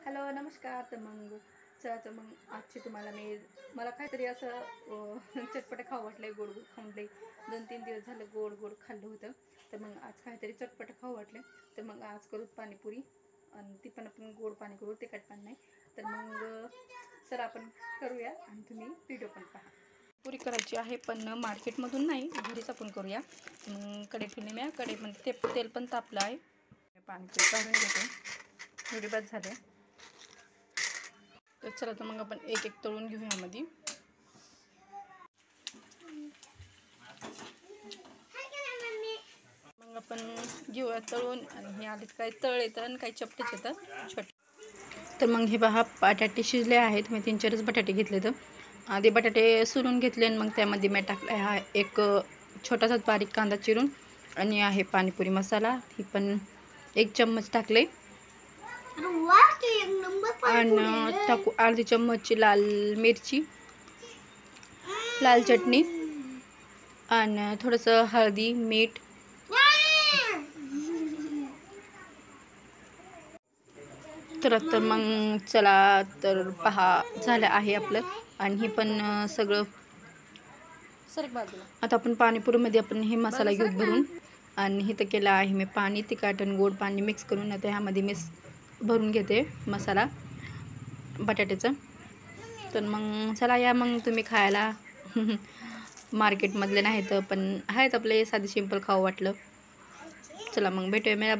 Hello नमस्कार. तर मग चला, तर मग आजची तुम्हाला मला काहीतरी असं चटपटं खावं वाटलं. गोड गोड खाल्ले, 2-3 दिवस झालं गोड गोड खाल्लं होतं. तर मग आज काहीतरी चटपटं खावं वाटलं. तर मग आज करू पाणीपुरी, आणि ती पण आपण गोड पाणी करू, तिखट पाणी नाही. तर मग चला आपण करूया, आणि तुम्ही व्हिडिओ पण पहा. पुरी करायची आहे, पण मार्केटमधून नाही, घरीच आपण करूया. मग कढई ठेवली मी, कढईमध्ये तेल पण तापलं आहे. पाणीपुरी काढून घेते, थोडी बाद झाले. तर चला, तर मग आपण एक एक तळून घेऊ ह्यामध्ये. मग आपण घेऊया तळून, आणि हे आधीच काही तळ येतं आणि काही चपटेच येतात छोटे. तर मग हे पहा, बटाटे शिजले आहेत. मी 3-4 बटाटे घेतले. तर आधी बटाटे सुरून घेतले, आणि मग त्यामध्ये मी टाकला हा एक छोटासा बारीक कांदा चिरून, आणि आहे पाणीपुरी मसाला, ही पण 1 चम्मच टाकले. आणि टाकू अर्धी चम्मचची लाल मिरची, लाल चटणी, आणि थोडंसं हळदी, मीठ. तर मग चला, तर पहा झालं आहे आपलं. आणि हे पण सगळं आता आपण पाणीपुरीमध्ये आपण हे मसाला घेऊ भरून. आणि हे तर केलं आहे मी पाणी, तिखट आणि गोड पाणी मिक्स करून. आता ह्यामध्ये मी भरून घेते मसाला बटाट्याचा. तर मग चला या मग तुम्ही खायला. मार्केटमधले नाही तर पण आहेत आपले साधे सिंपल खावं वाटलं. चला मग भेटूया.